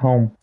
Home.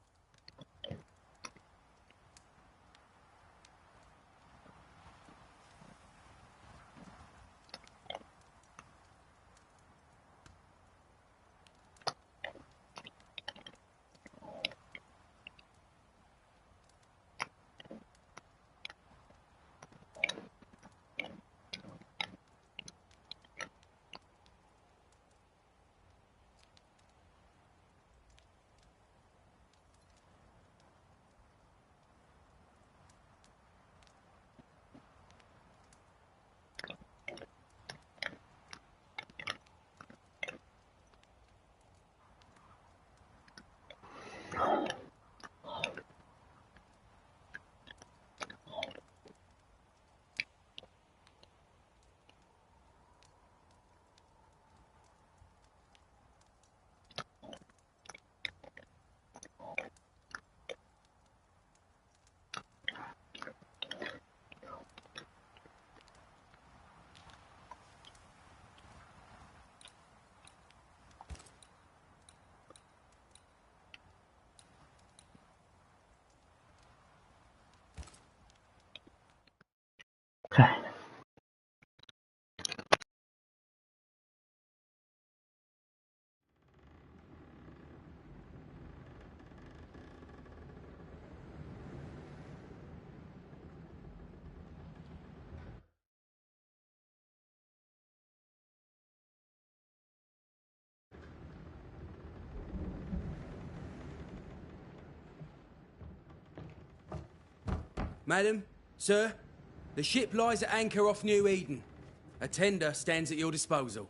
Madam, sir, the ship lies at anchor off New Eden. A tender stands at your disposal.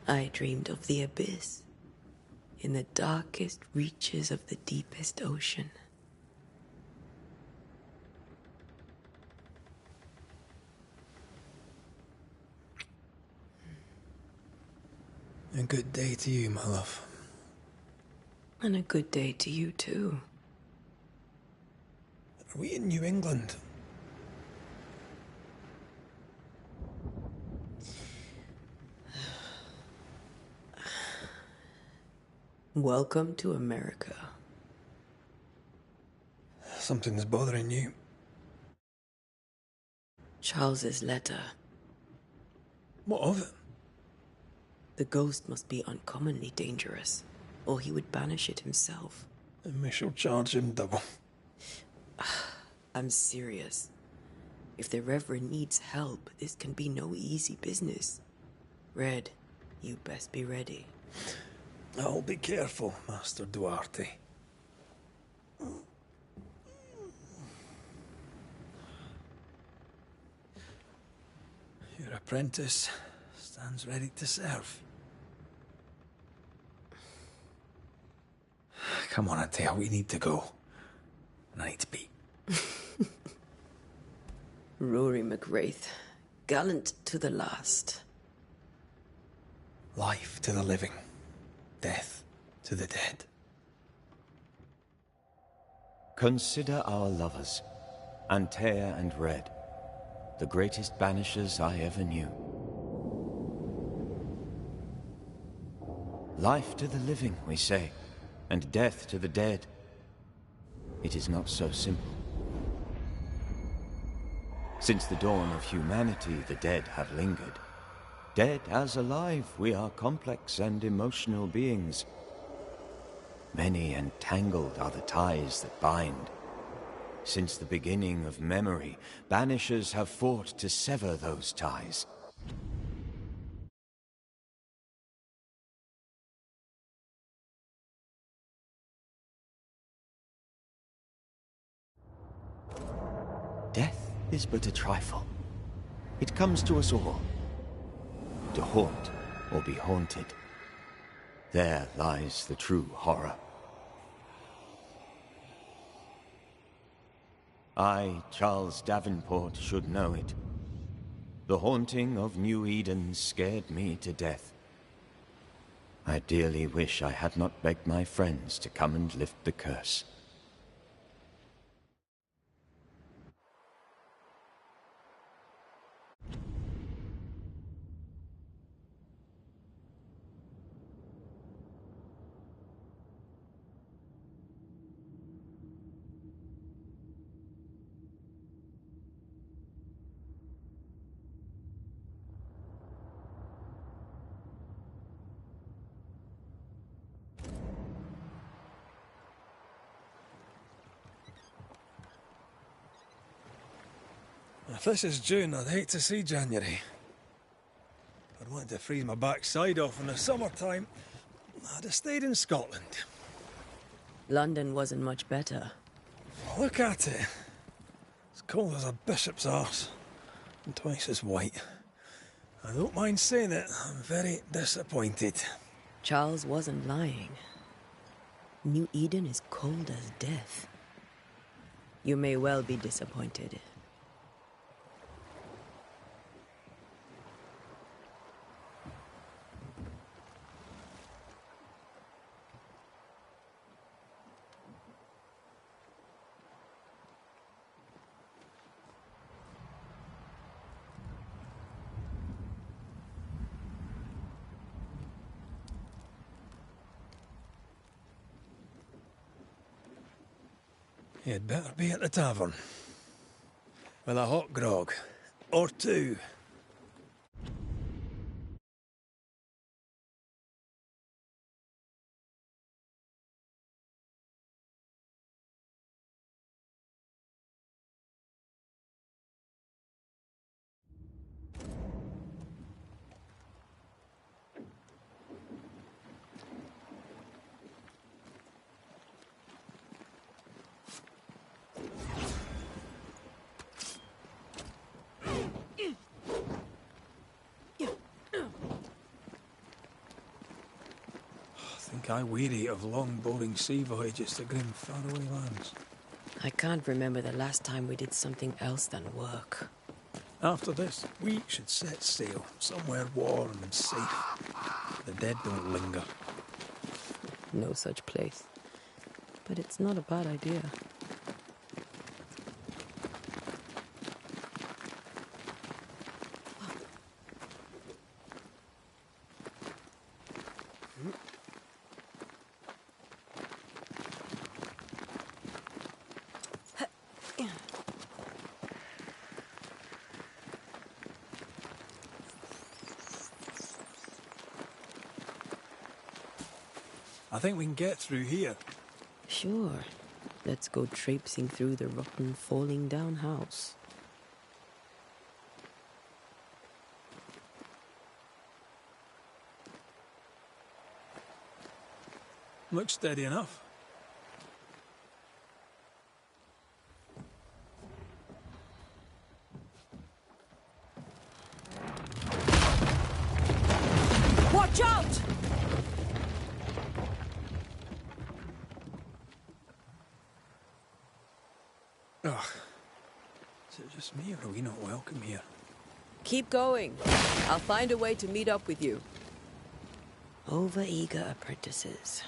I dreamed of the abyss, in the darkest reaches of the deepest ocean. A good day to you, my love. And a good day to you, too. Are we in New England? Welcome to America. Something's bothering you. Charles's letter. What of it? The ghost must be uncommonly dangerous, or he would banish it himself. And we shall charge him double. I'm serious. If the Reverend needs help, this can be no easy business. Red, you best be ready. I'll be careful, Master Duarte. Your apprentice stands ready to serve. Come on, Atea, we need to go. And I need to pee. Rory McWraith, gallant to the last. Life to the living, death to the dead. Consider our lovers, Antea and Red, the greatest banishers I ever knew. Life to the living, we say, and death to the dead. It is not so simple. Since the dawn of humanity, the dead have lingered. Dead as alive, we are complex and emotional beings. Many and tangled are the ties that bind. Since the beginning of memory, banishers have fought to sever those ties. is but a trifle. It comes to us all. To haunt or be haunted. There lies the true horror. I, Charles Davenport, should know it. The haunting of New Eden scared me to death. I dearly wish I had not begged my friends to come and lift the curse. If this is June, I'd hate to see January. If I'd wanted to freeze my backside off in the summertime, I'd have stayed in Scotland. London wasn't much better. Look at it. As cold as a bishop's arse, and twice as white. I don't mind saying it, I'm very disappointed. Charles wasn't lying. New Eden is cold as death. You may well be disappointed. You'd better be at the tavern. With a hot grog. Or two. I weary of long, boring sea voyages to grim, faraway lands. I can't remember the last time we did something else than work. After this, we should set sail somewhere warm and safe. The dead don't linger. No such place. But it's not a bad idea. I think we can get through here. Sure. Let's go traipsing through the rotten, falling down house. Looks steady enough. Watch out! Ugh. Is it just me, or are we not welcome here? Keep going. I'll find a way to meet up with you. Over-eager apprentices.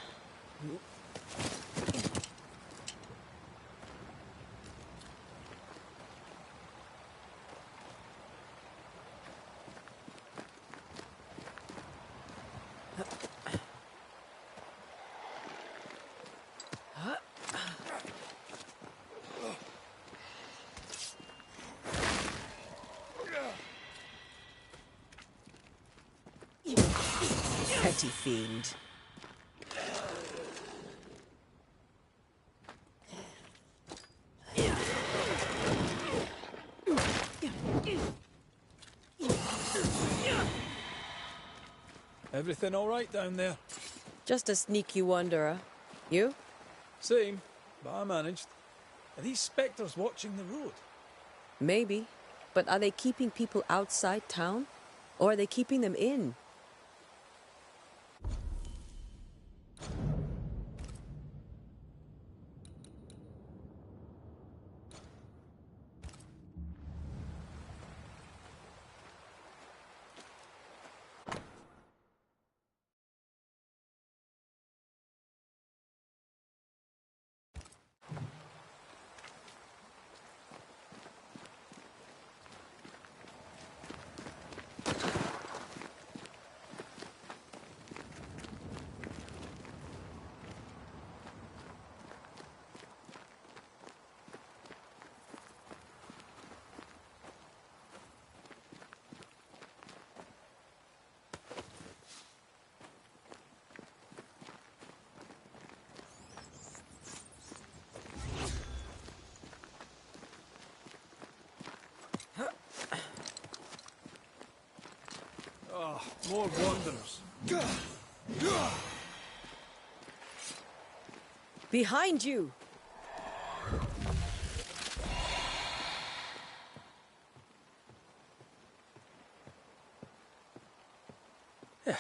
Petty fiend. Everything all right down there? Just a sneaky wanderer. You? Same, but I managed. Are these spectres watching the road? Maybe. But are they keeping people outside town? Or are they keeping them in? Oh, more wanderers. Behind you! Yeah,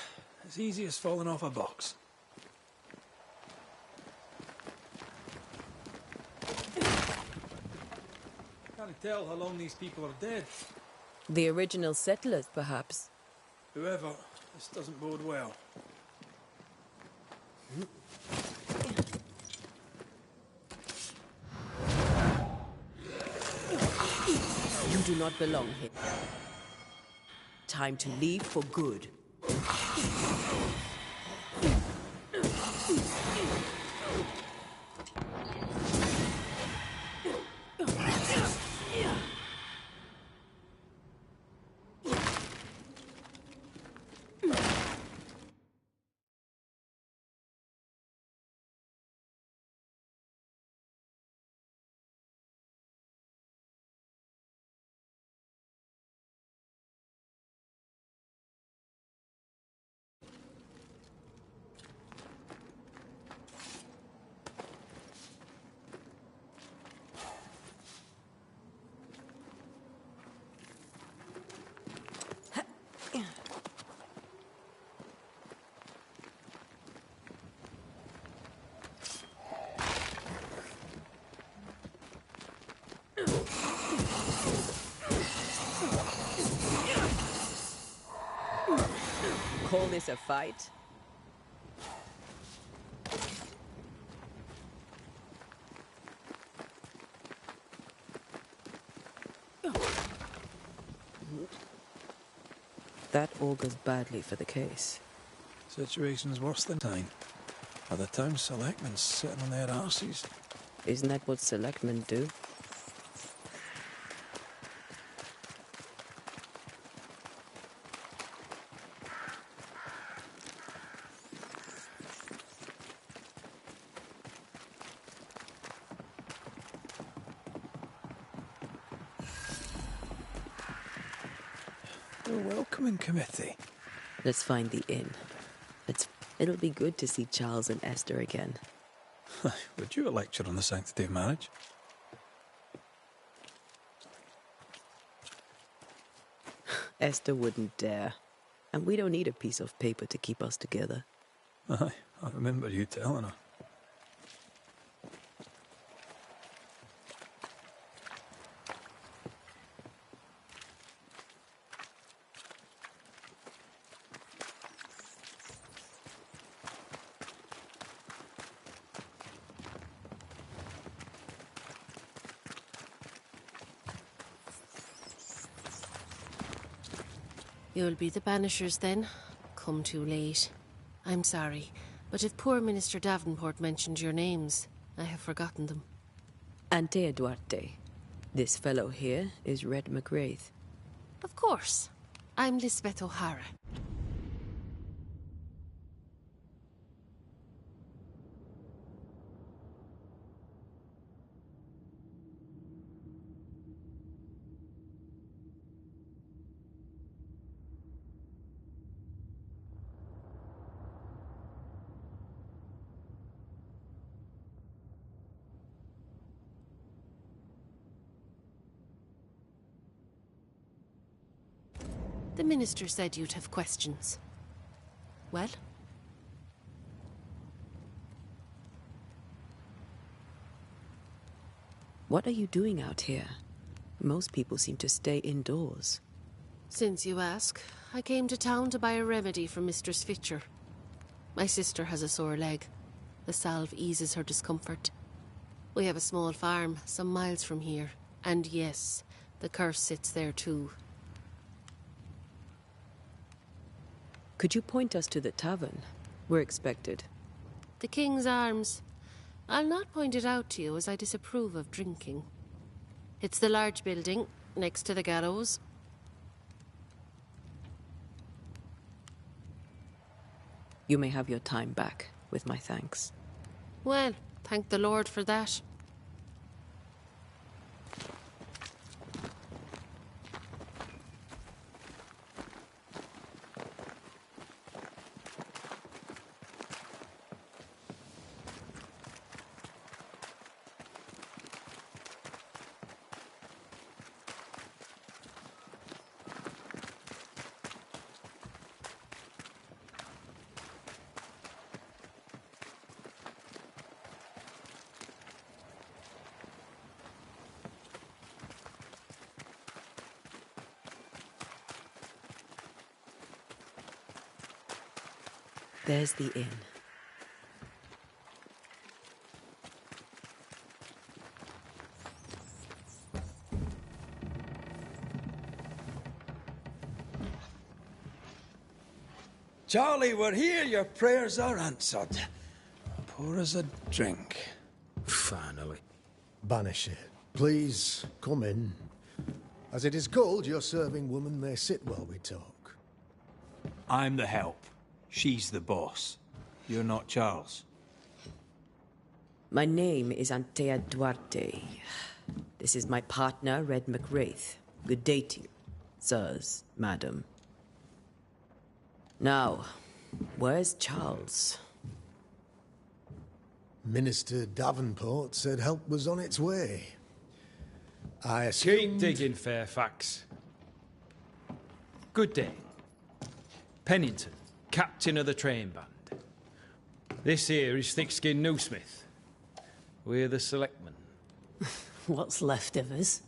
as easy as falling off a box. Can't tell how long these people are dead. The original settlers, perhaps. Whoever, this doesn't bode well. You do not belong here. Time to leave for good. Call this a fight? That augurs badly for the case. Situation's worse than time. Are the town selectmen sitting on their arses? Isn't that what selectmen do? A welcoming committee. Let's find the inn. It'll be good to see Charles and Esther again. Would you a lecture on the sanctity of marriage? Esther wouldn't dare. And we don't need a piece of paper to keep us together. Aye, I remember you telling her. You'll be the Banishers then? Come too late. I'm sorry, but if poor Minister Davenport mentioned your names, I have forgotten them. Antea Duarte. This fellow here is Red McGrath. Of course. I'm Lisbeth O'Hara. The minister said you'd have questions. Well? What are you doing out here? Most people seem to stay indoors. Since you ask, I came to town to buy a remedy for Mistress Fitcher. My sister has a sore leg. The salve eases her discomfort. We have a small farm, some miles from here. And yes, the curse sits there too. Could you point us to the tavern? We're expected. The King's Arms. I'll not point it out to you as I disapprove of drinking. It's the large building, next to the gallows. You may have your time back, with my thanks. Well, thank the Lord for that. There's the inn. Charlie, we're here. Your prayers are answered. Pour us a drink. Finally. Banisher, please come in. As it is cold, your serving woman may sit while we talk. I'm the help. She's the boss. You're not Charles. My name is Antea Duarte. This is my partner, Red McWraith. Good day to you, sirs, madam. Now, where's Charles? Minister Davenport said help was on its way. I assumed... Keep digging, Fairfax. Good day. Pennington, captain of the train band. This here is thick-skinned Newsmith. We're the selectmen. What's left of us?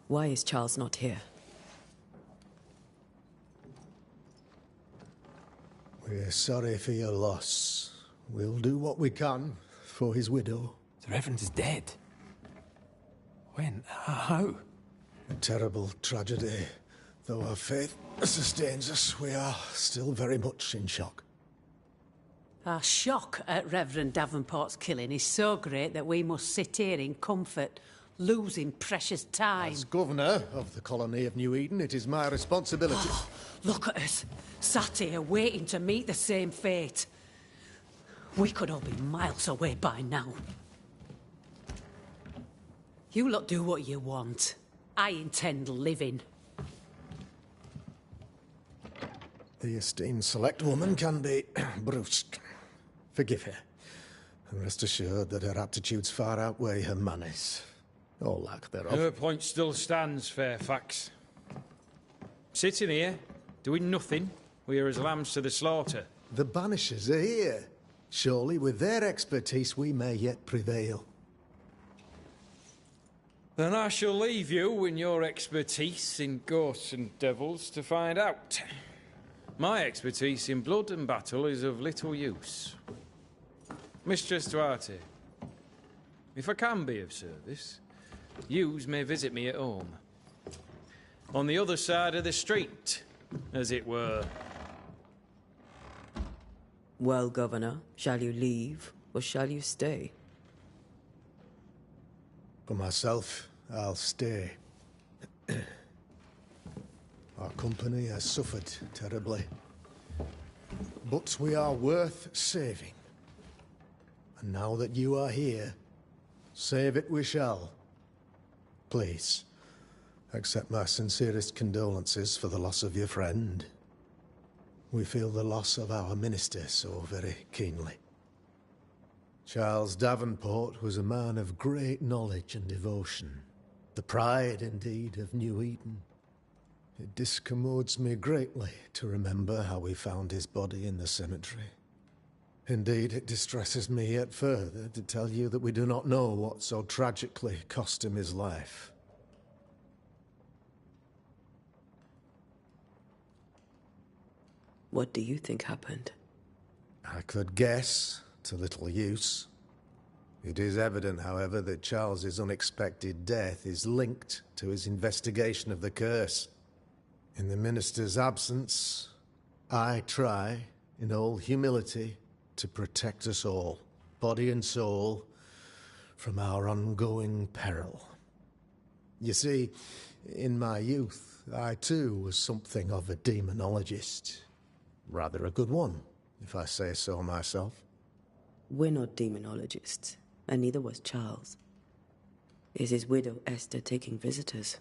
Why is Charles not here? We're sorry for your loss. We'll do what we can for his widow. The Reverend is dead. When? How? A terrible tragedy. Though our faith sustains us, we are still very much in shock. Our shock at Reverend Davenport's killing is so great that we must sit here in comfort, losing precious time. As governor of the colony of New Eden, it is my responsibility... Look at us, sat here waiting to meet the same fate. We could all be miles away by now. You lot do what you want. I intend living. The esteemed select woman can be brusque. Forgive her. And rest assured that her aptitudes far outweigh her manners. Or lack thereof. Her point still stands, Fairfax. Sitting here, doing nothing, we're as lambs to the slaughter. The Banishers are here. Surely with their expertise we may yet prevail. Then I shall leave you in your expertise in ghosts and devils to find out. My expertise in blood and battle is of little use. Mistress Duarte, if I can be of service, yous may visit me at home. On the other side of the street, as it were. Well, Governor, shall you leave or shall you stay? For myself, I'll stay. Our company has suffered terribly. But we are worth saving. And now that you are here, save it we shall. Please, accept my sincerest condolences for the loss of your friend. We feel the loss of our minister so very keenly. Charles Davenport was a man of great knowledge and devotion. The pride, indeed, of New Eden. It discommodes me greatly to remember how we found his body in the cemetery. Indeed, it distresses me yet further to tell you that we do not know what so tragically cost him his life. What do you think happened? I could guess, to little use. It is evident, however, that Charles's unexpected death is linked to his investigation of the curse. In the minister's absence, I try, in all humility, to protect us all, body and soul, from our ongoing peril. You see, in my youth, I too was something of a demonologist. Rather a good one, if I say so myself. We're not demonologists, and neither was Charles. Is his widow Esther taking visitors?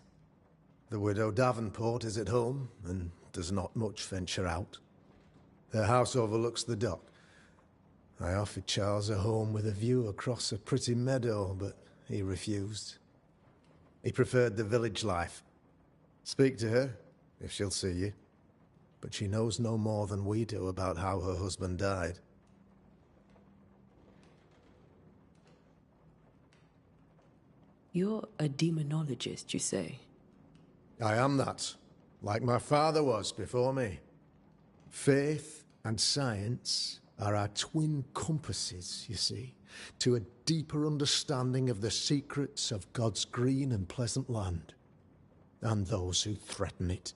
The widow Davenport is at home, and does not much venture out. Her house overlooks the dock. I offered Charles a home with a view across a pretty meadow, but he refused. He preferred the village life. Speak to her, if she'll see you. But she knows no more than we do about how her husband died. You're a demonologist, you say? I am that, like my father was before me. Faith and science are our twin compasses, you see, to a deeper understanding of the secrets of God's green and pleasant land, and those who threaten it.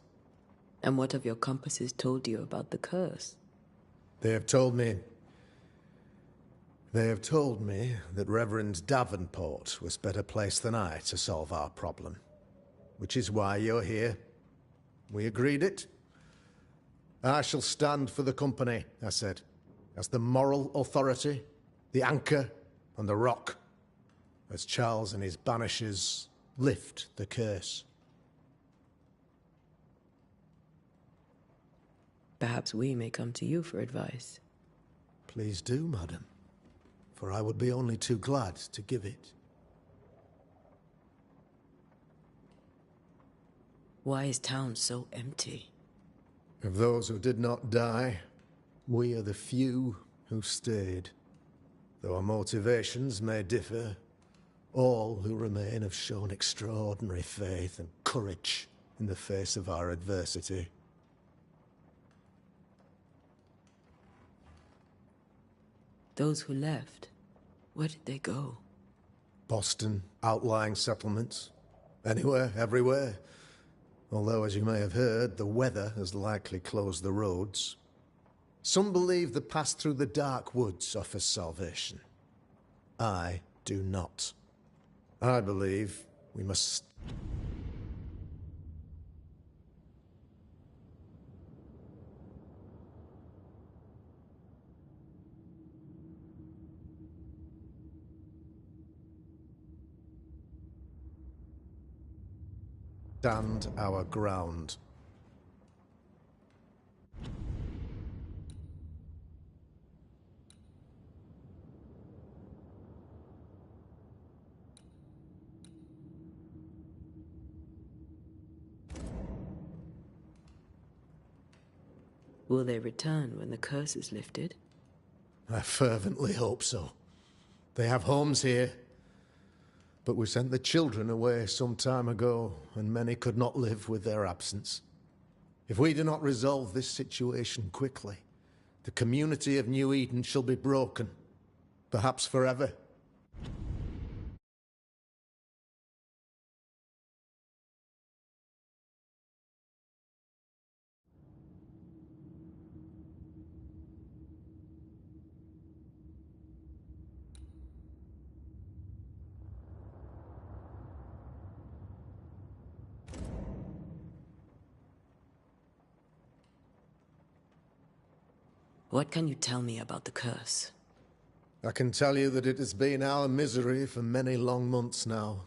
And what have your compasses told you about the curse? They have told me that Reverend Davenport was better placed than I to solve our problem. Which is why you're here. We agreed it. I shall stand for the company, I said, as the moral authority, the anchor, and the rock, as Charles and his Banishers lift the curse. Perhaps we may come to you for advice. Please do, madam, for I would be only too glad to give it. Why is town so empty? Of those who did not die, we are the few who stayed. Though our motivations may differ, all who remain have shown extraordinary faith and courage in the face of our adversity. Those who left, where did they go? Boston, outlying settlements. Anywhere, everywhere. Although, as you may have heard, the weather has likely closed the roads. Some believe the path through the dark woods offers salvation. I do not. I believe we must... stand our ground. Will they return when the curse is lifted? I fervently hope so. They have homes here. But we sent the children away some time ago, and many could not live with their absence. If we do not resolve this situation quickly, the community of New Eden shall be broken, perhaps forever. What can you tell me about the curse? I can tell you that it has been our misery for many long months now,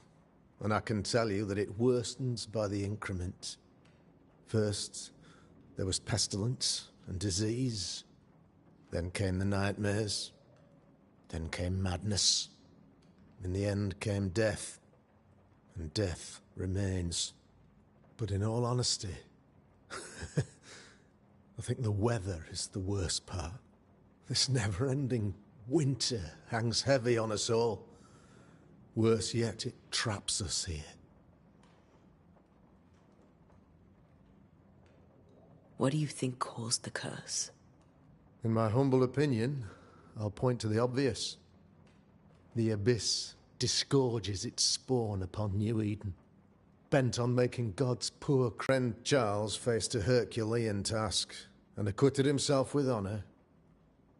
and I can tell you that it worsens by the increment. First, there was pestilence and disease. Then came the nightmares. Then came madness. In the end came death, and death remains. But in all honesty, I think the weather is the worst part. This never-ending winter hangs heavy on us all. Worse yet, it traps us here. What do you think caused the curse? In my humble opinion, I'll point to the obvious. The Abyss disgorges its spawn upon New Eden. Bent on making God's poor friend Charles faced a Herculean task, and acquitted himself with honor.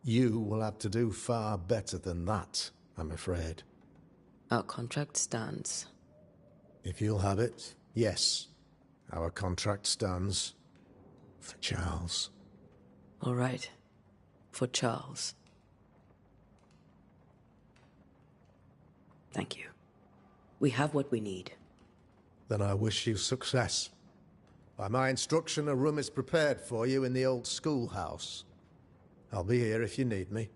You will have to do far better than that, I'm afraid. Our contract stands. If you'll have it, yes. Our contract stands. For Charles. All right. For Charles. Thank you. We have what we need. Then I wish you success. By my instruction, a room is prepared for you in the old schoolhouse. I'll be here if you need me.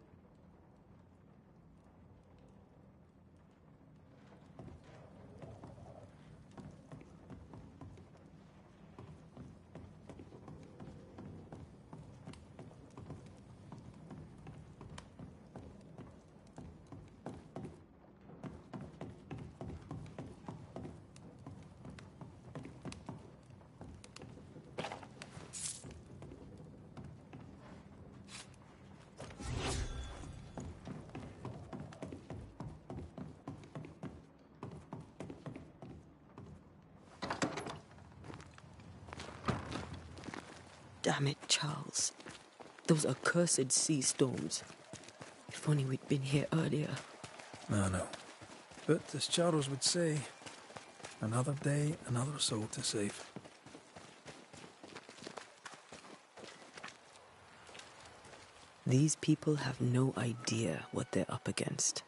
Damn it, Charles. Those accursed sea storms. If only we'd been here earlier. I know. But as Charles would say, another day, another soul to save. These people have no idea what they're up against.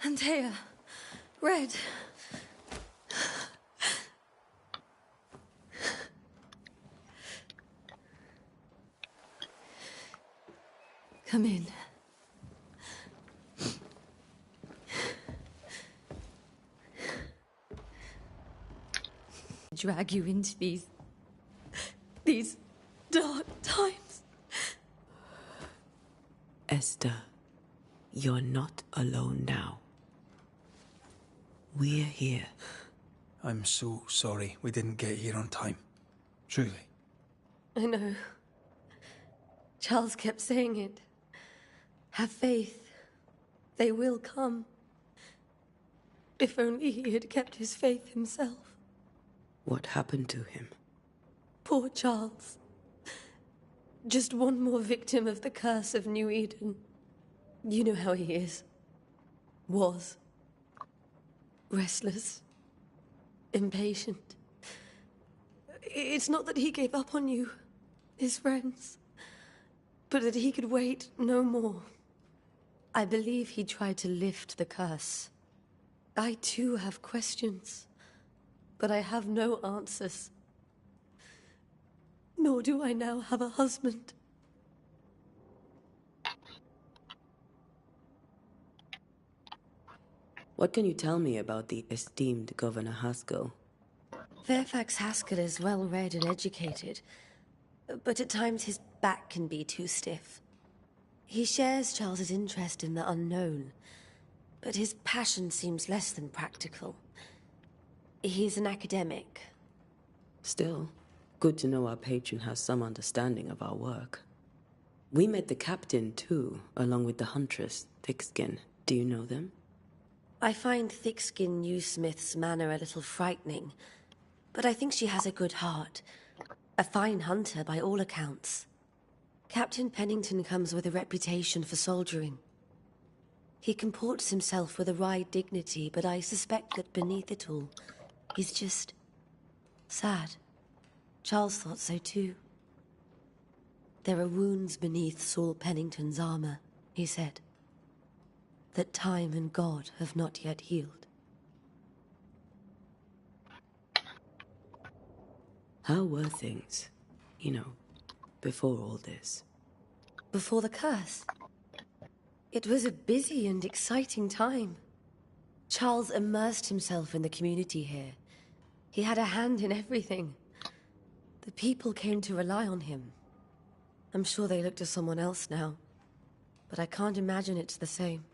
Antea, Red. Come in. Drag you into these dark times. Esther, you're not alone now. We're here. I'm so sorry we didn't get here on time. Truly. I know. Charles kept saying it. Have faith. They will come. If only he had kept his faith himself. What happened to him? Poor Charles. Just one more victim of the curse of New Eden. You know how he is. Was. Restless. Impatient. It's not that he gave up on you, his friends, but that he could wait no more. I believe he tried to lift the curse. I too have questions, but I have no answers. Nor do I now have a husband. What can you tell me about the esteemed Governor Haskell? Fairfax Haskell is well read and educated, but at times his back can be too stiff. He shares Charles's interest in the unknown, but his passion seems less than practical. He's an academic. Still, good to know our patron has some understanding of our work. We met the captain, too, along with the huntress, Thickskin. Do you know them? I find Thickskin Newsmith's manner a little frightening, but I think she has a good heart. A fine hunter by all accounts. Captain Pennington comes with a reputation for soldiering. He comports himself with a wry dignity, but I suspect that beneath it all, he's just sad. Charles thought so too. There are wounds beneath Saul Pennington's armor, he said, that time and God have not yet healed. How were things? You know, before all this. Before the curse. It was a busy and exciting time. Charles immersed himself in the community here. He had a hand in everything. The people came to rely on him. I'm sure they look to someone else now, but I can't imagine it's the same.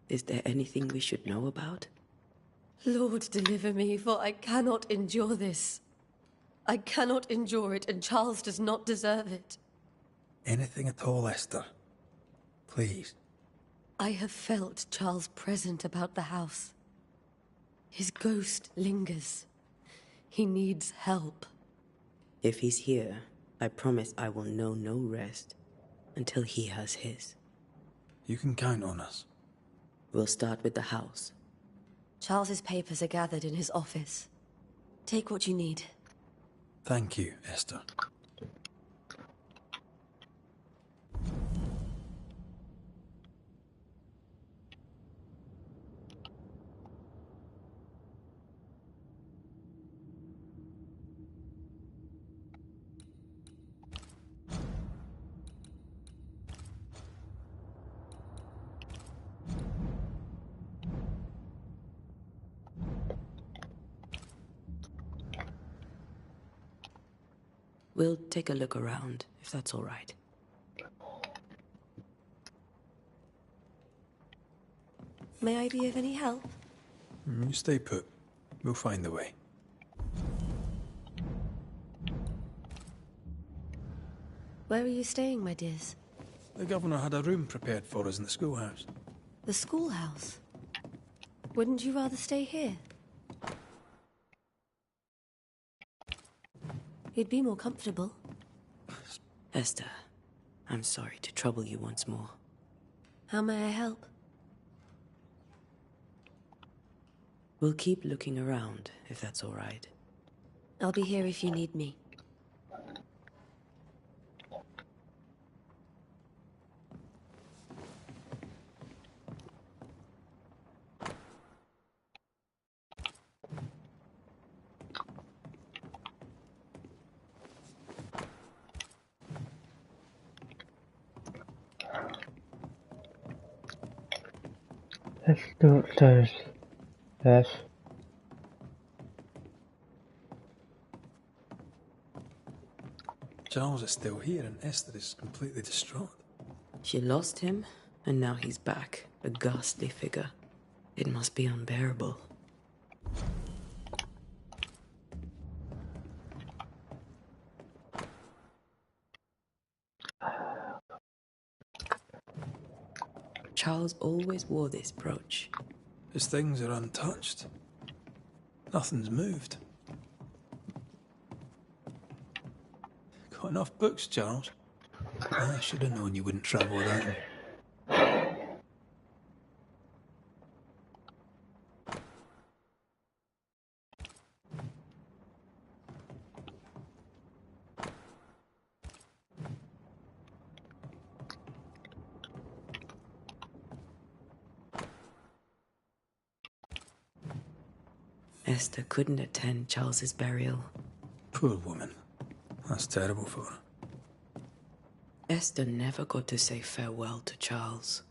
Is there anything we should know about? Lord, deliver me, for I cannot endure this. I cannot endure it, and Charles does not deserve it. Anything at all, Esther. Please. I have felt Charles present about the house. His ghost lingers. He needs help. If he's here, I promise I will know no rest until he has his. You can count on us. We'll start with the house. Charles's papers are gathered in his office. Take what you need. Thank you, Esther. We'll take a look around, if that's all right. May I be of any help? You stay put. We'll find the way. Where are you staying, my dears? The governor had a room prepared for us in the schoolhouse. The schoolhouse? Wouldn't you rather stay here? You'd be more comfortable. Esther, I'm sorry to trouble you once more. How may I help? We'll keep looking around, if that's all right. I'll be here if you need me. Let's do upstairs. Yes. Charles is still here and Esther is completely distraught. She lost him, and now he's back, a ghastly figure. It must be unbearable. Charles always wore this brooch. His things are untouched. Nothing's moved. Got enough books, Charles? I should have known you wouldn't travel without them. Esther couldn't attend Charles's burial. Poor woman. That's terrible for her. Esther never got to say farewell to Charles.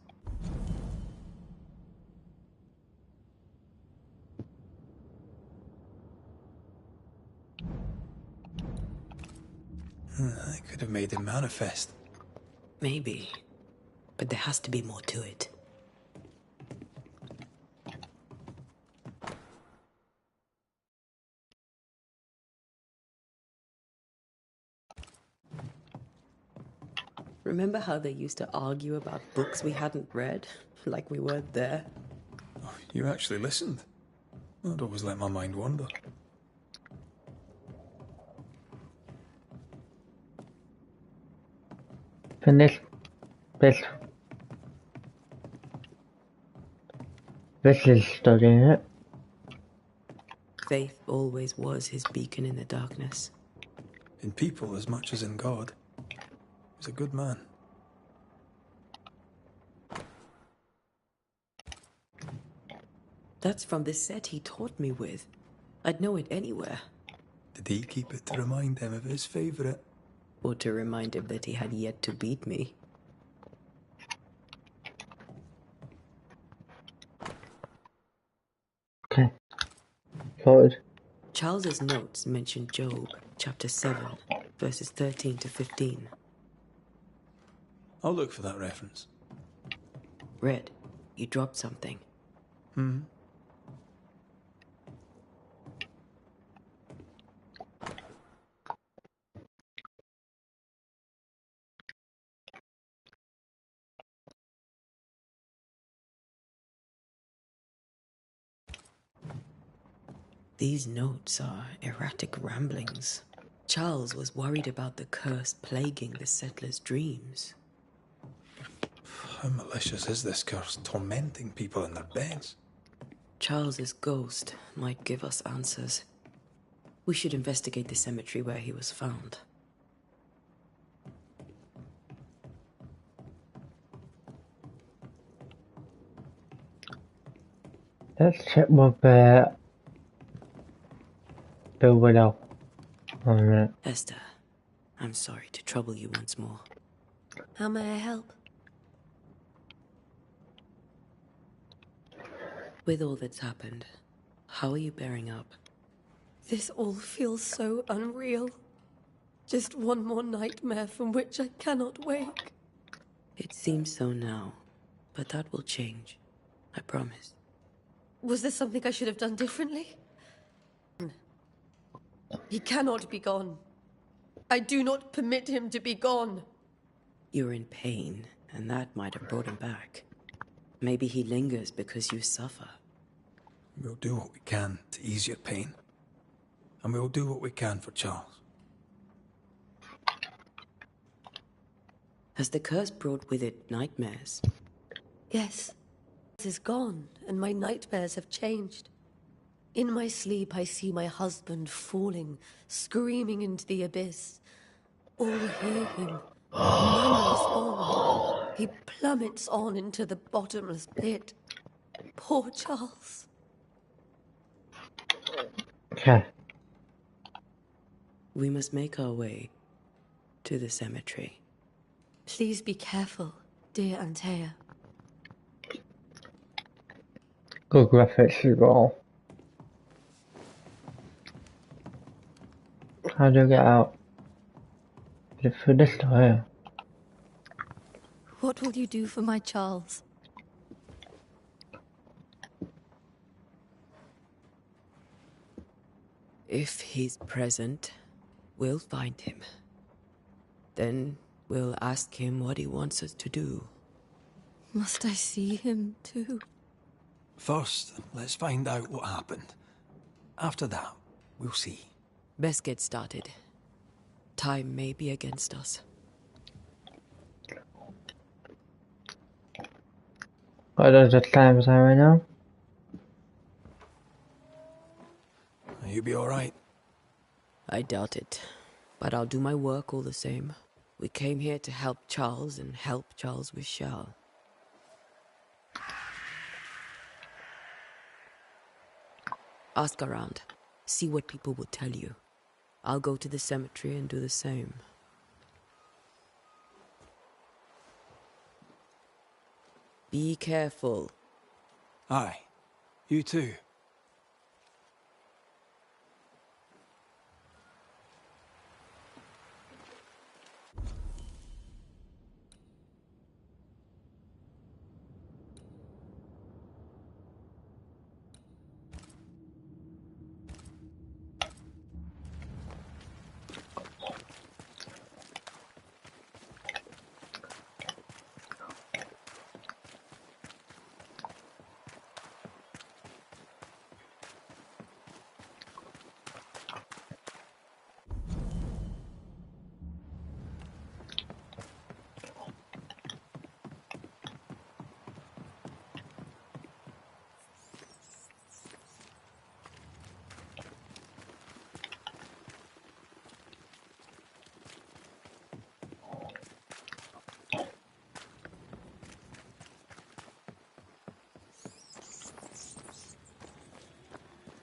I could have made him manifest. Maybe, but there has to be more to it. Remember how they used to argue about books we hadn't read? Like we weren't there? Oh, you actually listened? I'd always let my mind wander. Finish. This is studying it. Faith always was his beacon in the darkness. In people as much as in God. He's a good man. That's from the set he taught me with. I'd know it anywhere. Did he keep it to remind him of his favourite? Or to remind him that he had yet to beat me. Okay. Sorted. Charles's notes mention Job, chapter 7, verses 13 to 15. I'll look for that reference. Red, you dropped something. These notes are erratic ramblings. Charles was worried about the curse plaguing the settlers' dreams. How malicious is this curse, tormenting people in their beds? Charles's ghost might give us answers. We should investigate the cemetery where he was found. Let's check with the widow. Esther, I'm sorry to trouble you once more. How may I help? With all that's happened, how are you bearing up? This all feels so unreal. Just one more nightmare from which I cannot wake. It seems so now, but that will change. I promise. Was there something I should have done differently? He cannot be gone. I do not permit him to be gone. You're in pain, and that might have brought him back. Maybe he lingers because you suffer. We'll do what we can to ease your pain. And we'll do what we can for Charles. Has the curse brought with it nightmares? Yes. It is gone, and my nightmares have changed. In my sleep, I see my husband falling, screaming into the abyss. All hear him. None respond. He plummets on into the bottomless pit. Poor Charles. Okay. We must make our way to the cemetery. Please be careful, dear Antea. Good graphics as well. How do I get out? Is it through this door here? What will you do for my Charles? If he's present, we'll find him. Then we'll ask him what he wants us to do. Must I see him too? First, let's find out what happened. After that, we'll see. Best get started. Time may be against us. What does the time say right now? You be alright? I doubt it, but I'll do my work all the same. We came here to help Charles, and help Charles we shall. Ask around. See what people will tell you. I'll go to the cemetery and do the same. Be careful. Aye. You too.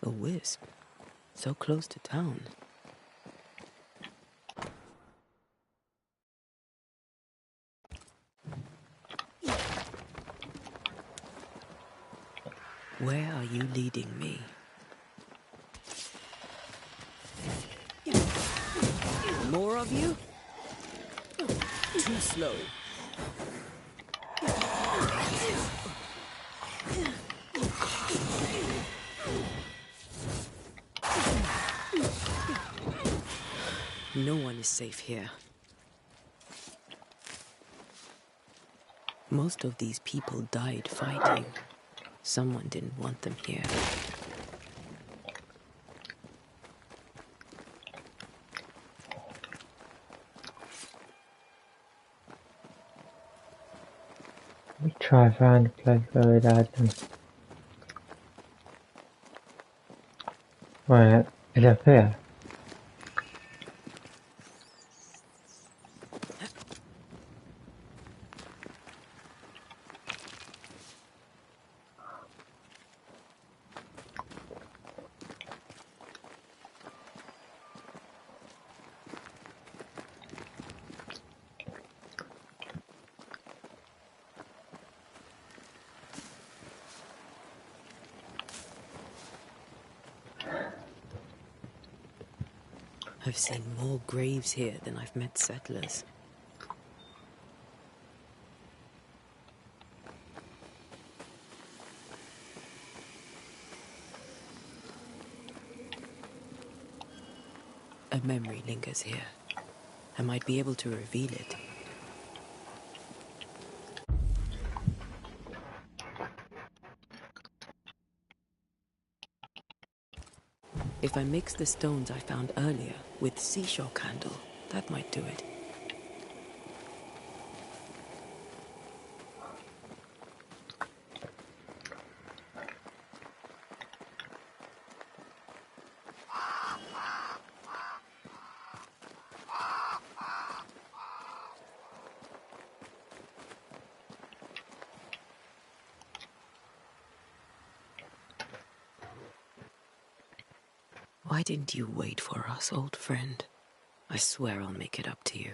A wisp. So close to town. you leading me? More of you? Too slow. No one is safe here. Most of these people died fighting. Someone didn't want them here. We try to find a place where we'd add them. Right, it's up here. I've seen more graves here than I've met settlers. A memory lingers here. I might be able to reveal it. If I mix the stones I found earlier with seashore candle, that might do it. Why didn't you wait for us, old friend? I swear I'll make it up to you.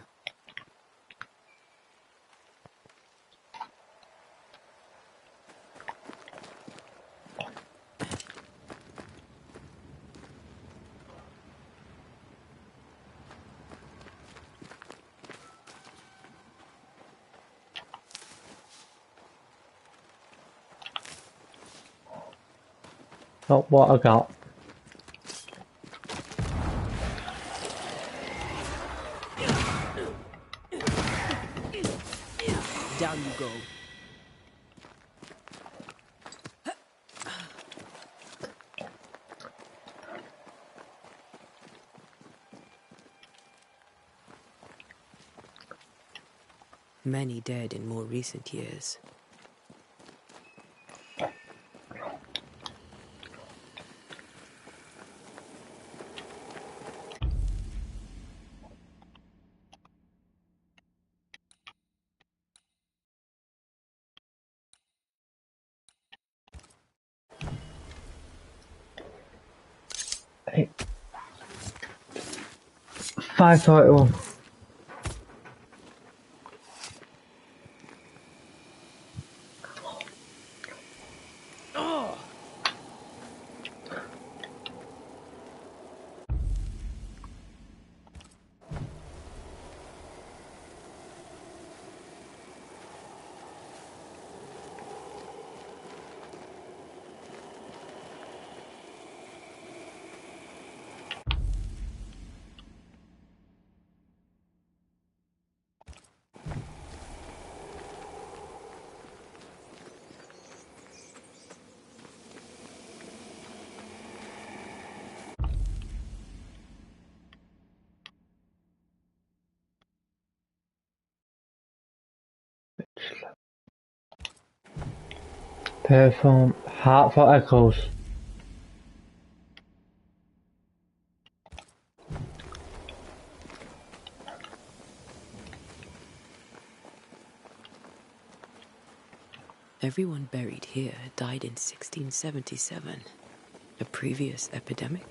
Not what I got. Down you go. Many dead in more recent years. Hey. 541. Perform Heartful Echoes. Everyone buried here died in 1677. A previous epidemic?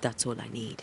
That's all I need.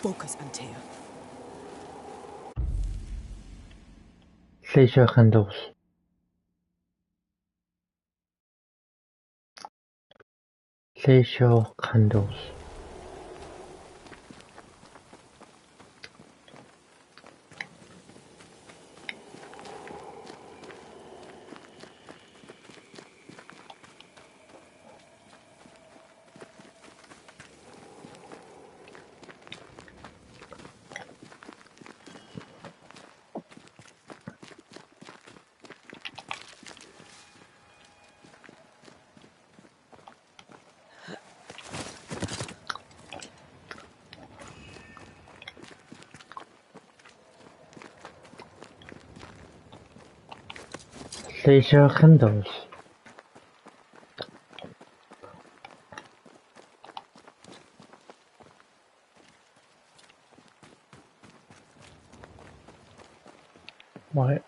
Focus, Antea. Seizure candles. Seizure candles. Seizure candles. Right.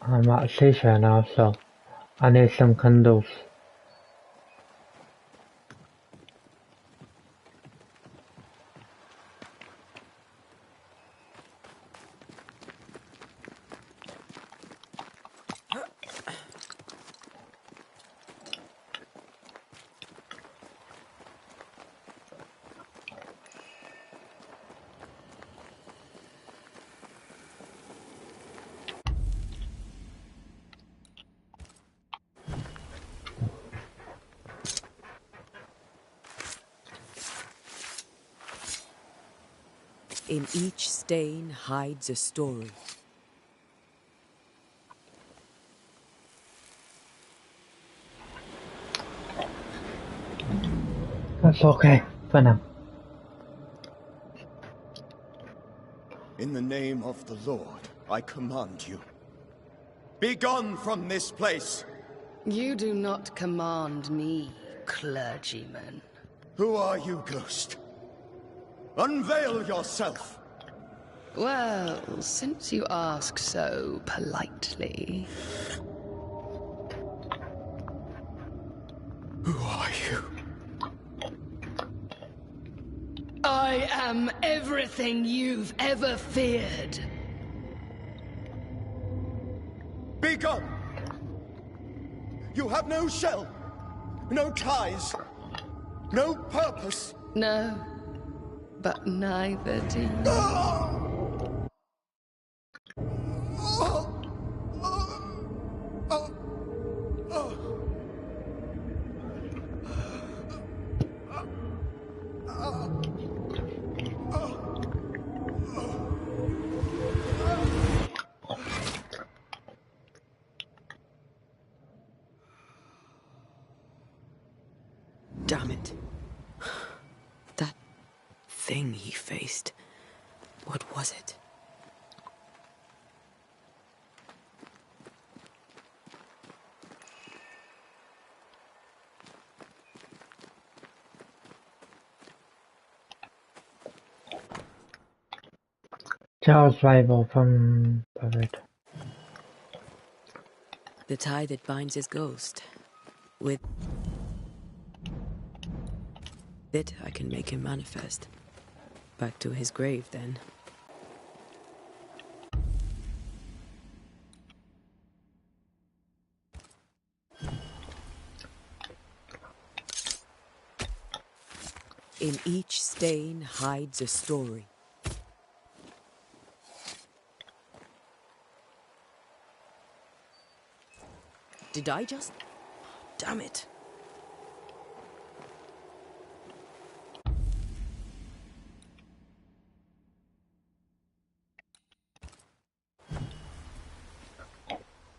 I'm at a seashore now, so I need some candles. In each stain hides a story. That's okay for now. In the name of the Lord, I command you. Be gone from this place! You do not command me, clergyman. Who are you, ghost? Unveil yourself! Well, since you ask so politely... Who are you? I am everything you've ever feared. Be gone! You have no shell, no ties, no purpose. No, but neither do you. Damn it. That thing he faced. What was it? Charles rival from Barrett. The tie that binds his ghost. With it, I can make him manifest. Back to his grave, then. In each stain hides a story. Did I just... Damn it.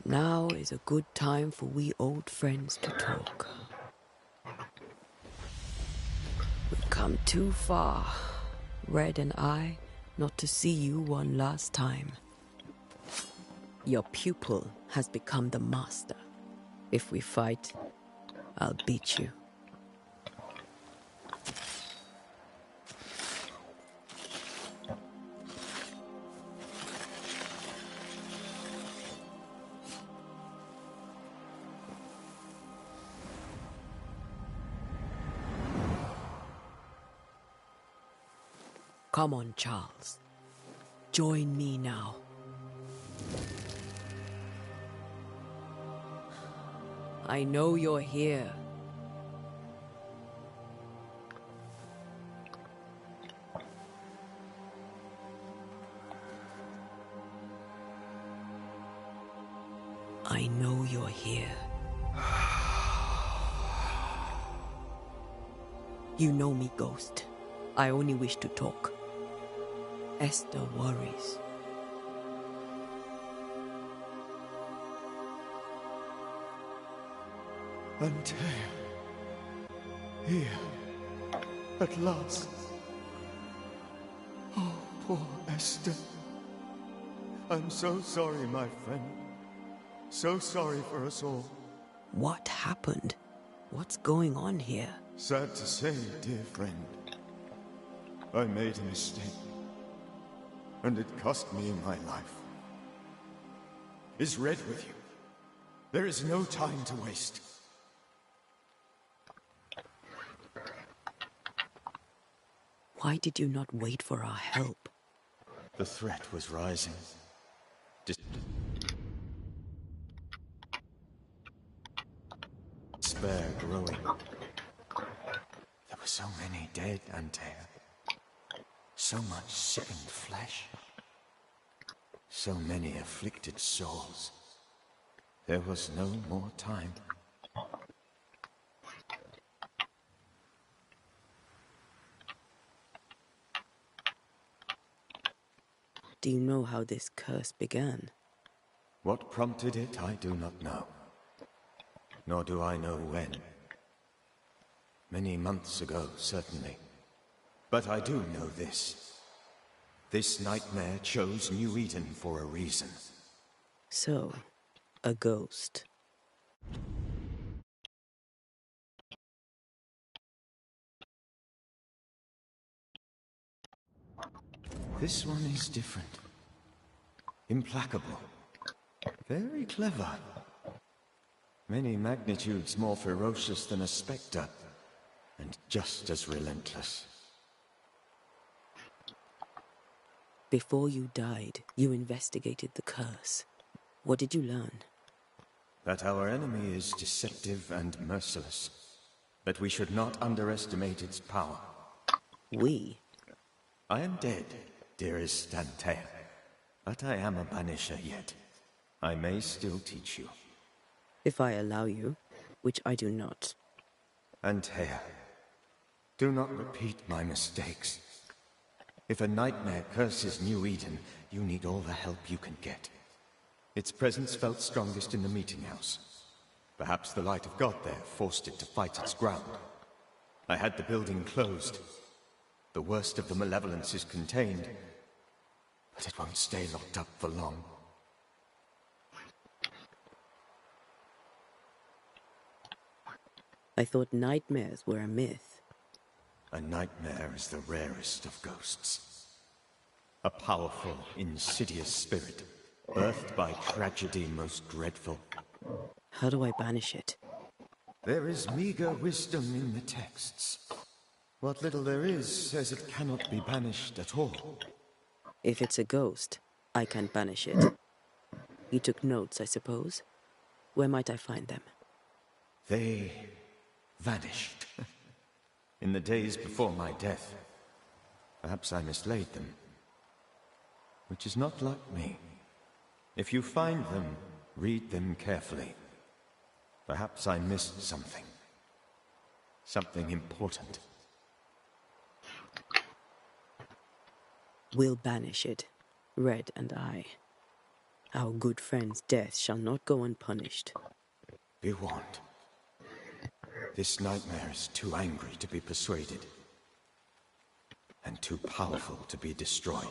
Now is a good time for we old friends to talk. We've come too far, Red and I, not to see you one last time. Your pupil has become the master. If we fight, I'll beat you. Come on, Charles. Join me now. I know you're here. I know you're here. You know me, Ghost. I only wish to talk. Esther worries. Antea. Here. At last. Oh, poor Esther. I'm so sorry, my friend. So sorry for us all. What happened? What's going on here? Sad to say, dear friend. I made a mistake. And it cost me my life. Is Red with you? There is no time to waste. Why did you not wait for our help? The threat was rising. Despair growing. There were so many dead, Antea. So much sickened flesh. So many afflicted souls. There was no more time. Do you know how this curse began? What prompted it, I do not know. Nor do I know when. Many months ago, certainly. But I do know this. This nightmare chose New Eden for a reason. So, a ghost. This one is different. Implacable. Very clever. Many magnitudes more ferocious than a spectre, and just as relentless. Before you died, you investigated the curse. What did you learn? That our enemy is deceptive and merciless. That we should not underestimate its power. We? I am dead, dearest Antea. But I am a Banisher yet. I may still teach you. If I allow you, which I do not. Antea, do not repeat my mistakes. If a nightmare curses New Eden, you need all the help you can get. Its presence felt strongest in the meeting house. Perhaps the light of God there forced it to fight its ground. I had the building closed. The worst of the malevolence is contained, but it won't stay locked up for long. I thought nightmares were a myth. A nightmare is the rarest of ghosts. A powerful, insidious spirit, birthed by tragedy most dreadful. How do I banish it? There is meager wisdom in the texts. What little there is says it cannot be banished at all. If it's a ghost, I can't banish it. You took notes, I suppose? Where might I find them? They vanished. In the days before my death. Perhaps I mislaid them. Which is not like me. If you find them, read them carefully. Perhaps I missed something. Something important. We'll banish it, Red and I. Our good friend's death shall not go unpunished. Be warned. This nightmare is too angry to be persuaded. And too powerful to be destroyed.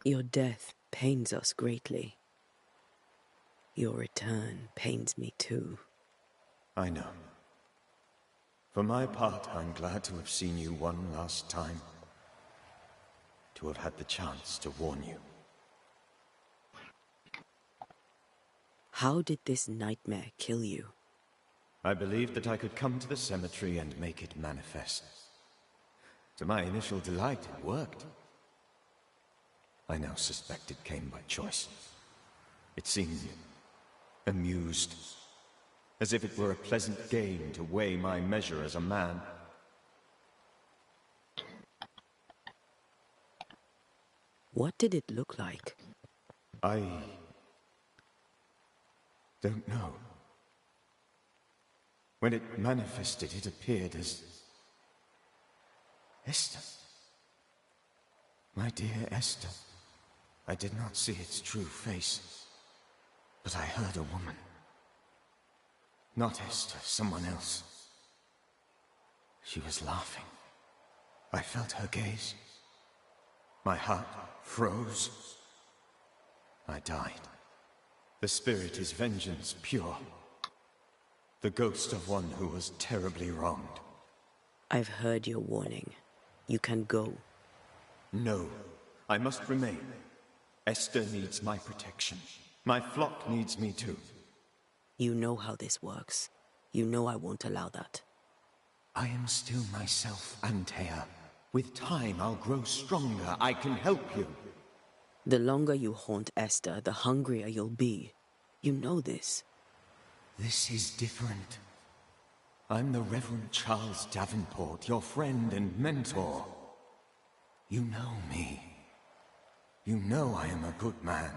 Your death pains us greatly. Your return pains me too. I know. For my part, I'm glad to have seen you one last time. To have had the chance to warn you. How did this nightmare kill you? I believed that I could come to the cemetery and make it manifest. To my initial delight, it worked. I now suspect it came by choice. It seemed amused, as if it were a pleasant game to weigh my measure as a man. What did it look like? I don't know. When it manifested, it appeared as Esther. My dear Esther. I did not see its true face, but I heard a woman. Not Esther, someone else. She was laughing. I felt her gaze. My heart froze. I died. The spirit is vengeance pure. The ghost of one who was terribly wronged. I've heard your warning. You can go. No, I must remain. Esther needs my protection. My flock needs me too. You know how this works. You know I won't allow that. I am still myself, Antea. With time, I'll grow stronger. I can help you. The longer you haunt Esther, the hungrier you'll be. You know this. This is different. I'm the Reverend Charles Davenport, your friend and mentor. You know me. You know I am a good man.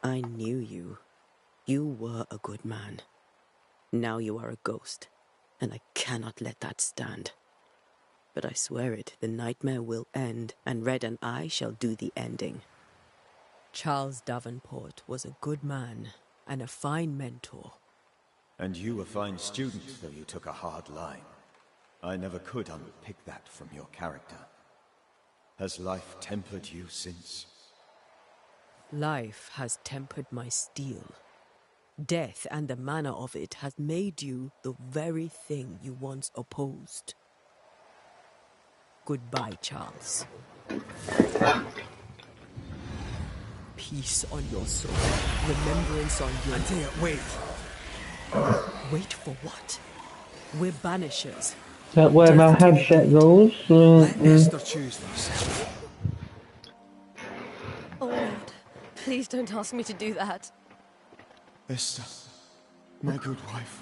I knew you. You were a good man. Now you are a ghost, and I cannot let that stand. But I swear it, the nightmare will end, and Red and I shall do the ending. Charles Davenport was a good man and a fine mentor. And you a fine student, though you took a hard line. I never could unpick that from your character. Has life tempered you since? Life has tempered my steel. Death and the manner of it has made you the very thing you once opposed. Goodbye, Charles. Peace on your soul. Remembrance on your... Antea, wait. Wait for what? We're banishers. Is that where my headset goes? Let Esther choose for herself. Oh, Lord. Please don't ask me to do that. Esther, my good wife,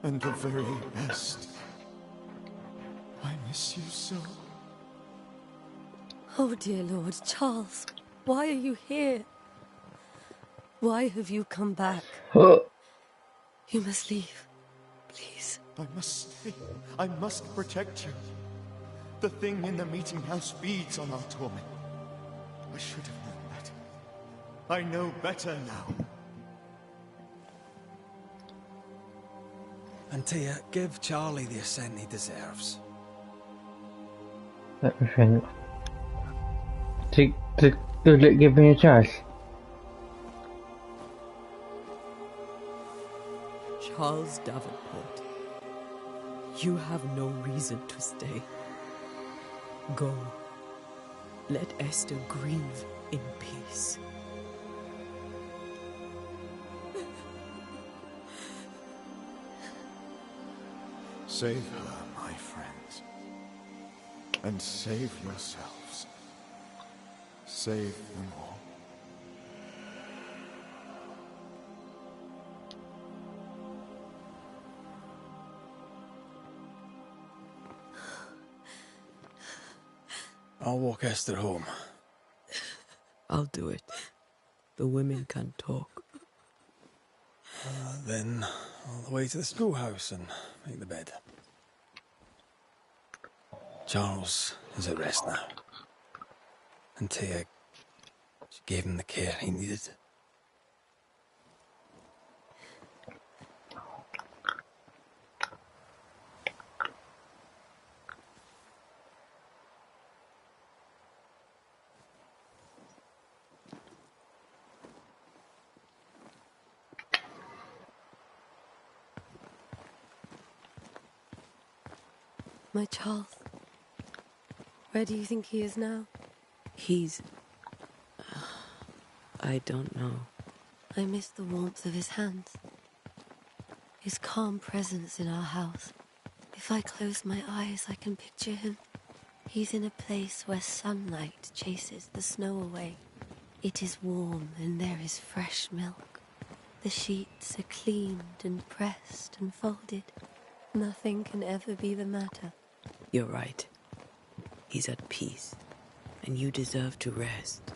and the very best. I miss you so. Oh, dear Lord, Charles, why are you here? Why have you come back? You must leave, please. I must stay. I must protect you. The thing in the meeting house feeds on our torment. I should have known better. I know better now. Antea, give Charlie the ascent he deserves. Let me think. Does it give me a choice? Charles Davenport, you have no reason to stay. Go. Let Esther grieve in peace. Save her, my friends. And save yourselves. Save them all. I'll walk Esther home. I'll do it. The women can talk. Then all the way to the schoolhouse and make the bed. Charles is at rest now. Antea, she gave him the care he needed. My Charles. Where do you think he is now? He's... I don't know. I miss the warmth of his hands. His calm presence in our house. If I close my eyes, I can picture him. He's in a place where sunlight chases the snow away. It is warm and there is fresh milk. The sheets are cleaned and pressed and folded. Nothing can ever be the matter. You're right. He's at peace, and you deserve to rest.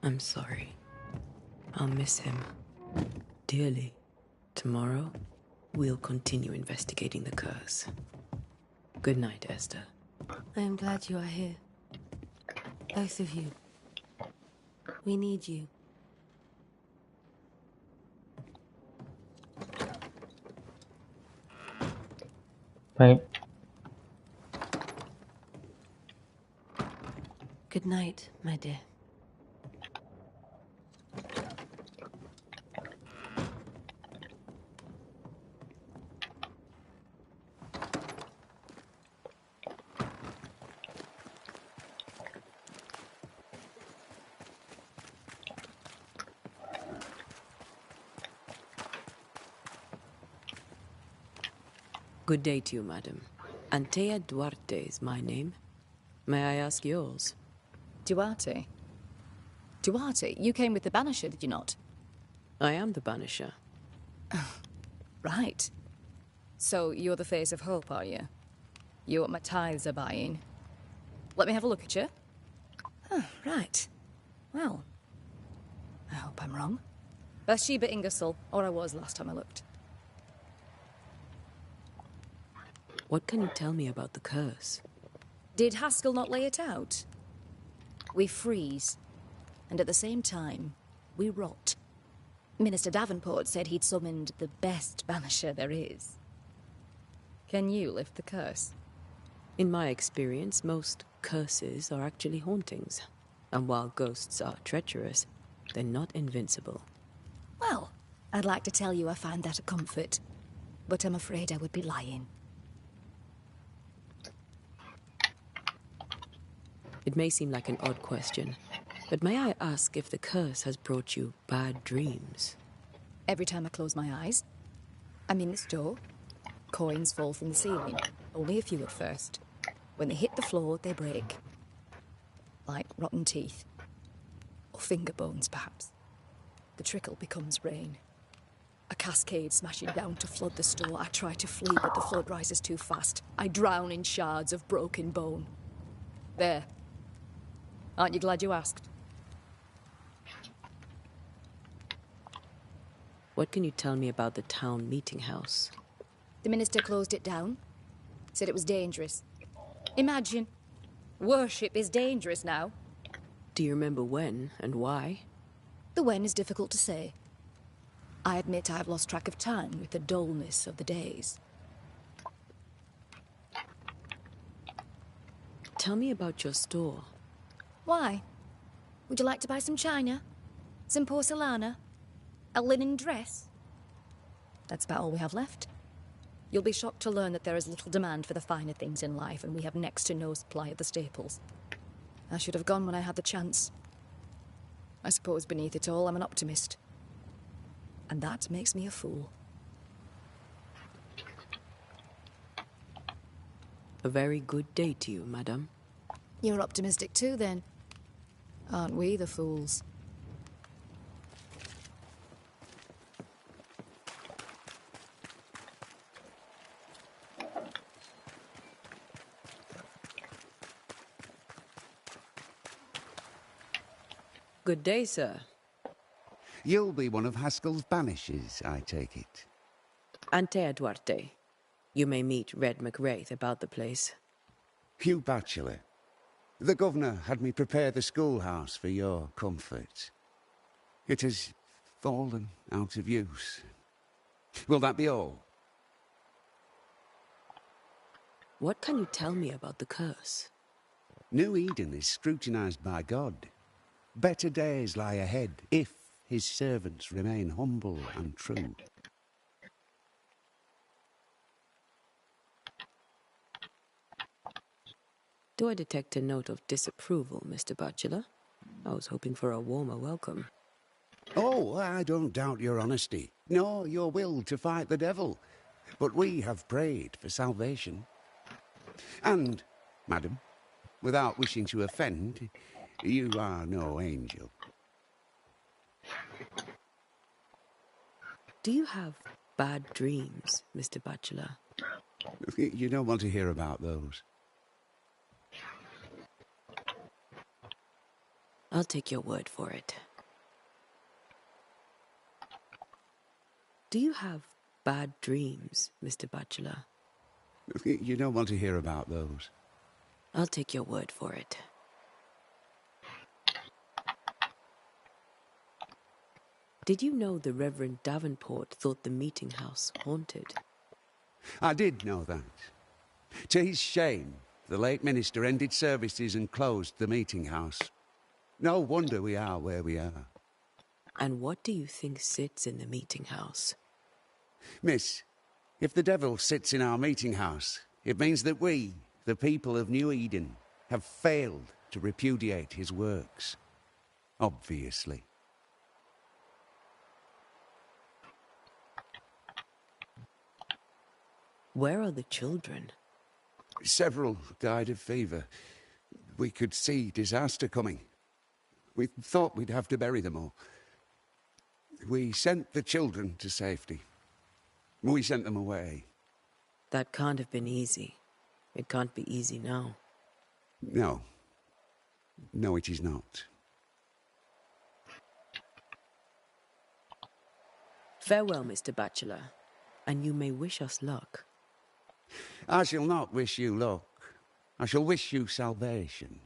I'm sorry. I'll miss him dearly. Tomorrow, we'll continue investigating the curse. Good night, Esther. I am glad you are here. Both of you. We need you. Right. Good night, my dear. Good day to you, madam. Antea Duarte is my name. May I ask yours? Duarte? Duarte, you came with the Banisher, did you not? I am the Banisher. Right. So you're the face of hope, are you? You're what my tithes are buying. Let me have a look at you. Oh, right. Well, I hope I'm wrong. Bathsheba Ingersoll, or I was last time I looked. What can you tell me about the curse? Did Haskell not lay it out? We freeze, and at the same time, we rot. Minister Davenport said he'd summoned the best banisher there is. Can you lift the curse? In my experience, most curses are actually hauntings. And while ghosts are treacherous, they're not invincible. Well, I'd like to tell you I find that a comfort, but I'm afraid I would be lying. It may seem like an odd question, but may I ask if the curse has brought you bad dreams? Every time I close my eyes, I'm in this door. Coins fall from the ceiling, only a few at first. When they hit the floor, they break. Like rotten teeth. Or finger bones, perhaps. The trickle becomes rain. A cascade smashing down to flood the store. I try to flee, but the flood rises too fast. I drown in shards of broken bone. There. Aren't you glad you asked? What can you tell me about the town meeting house? The minister closed it down. Said it was dangerous. Imagine. Worship is dangerous now. Do you remember when and why? The when is difficult to say. I admit I've lost track of time with the dullness of the days. Tell me about your store. Why? Would you like to buy some china? Some porcelana? A linen dress? That's about all we have left. You'll be shocked to learn that there is little demand for the finer things in life, and we have next to no supply of the staples. I should have gone when I had the chance. I suppose beneath it all, I'm an optimist. And that makes me a fool. A very good day to you, madam. You're optimistic too, then. Aren't we the fools? Good day, sir. You'll be one of Haskell's Banishers, I take it. Antea Duarte. You may meet Red McWraith about the place. Hugh Bachelor. The governor had me prepare the schoolhouse for your comfort. It has fallen out of use. Will that be all? What can you tell me about the curse? New Eden is scrutinized by God. Better days lie ahead if his servants remain humble and true. Do I detect a note of disapproval, Mr. Bachelor? I was hoping for a warmer welcome. Oh, I don't doubt your honesty, nor your will to fight the devil. But we have prayed for salvation. And, madam, without wishing to offend, you are no angel. Do you have bad dreams, Mr. Bachelor? You don't want to hear about those. I'll take your word for it. Do you have bad dreams, Mr. Bachelor? You don't want to hear about those. I'll take your word for it. Did you know the Reverend Davenport thought the meeting house haunted? I did know that. To his shame, the late minister ended services and closed the meeting house. No wonder we are where we are. And what do you think sits in the meeting house? Miss, if the devil sits in our meeting house, it means that we, the people of New Eden, have failed to repudiate his works. Obviously. Where are the children? Several died of fever. We could see disaster coming. We thought we'd have to bury them all. We sent the children to safety. We sent them away. That can't have been easy. It can't be easy now. No. No, it is not. Farewell, Mr. Bachelor, and you may wish us luck. I shall not wish you luck. I shall wish you salvation.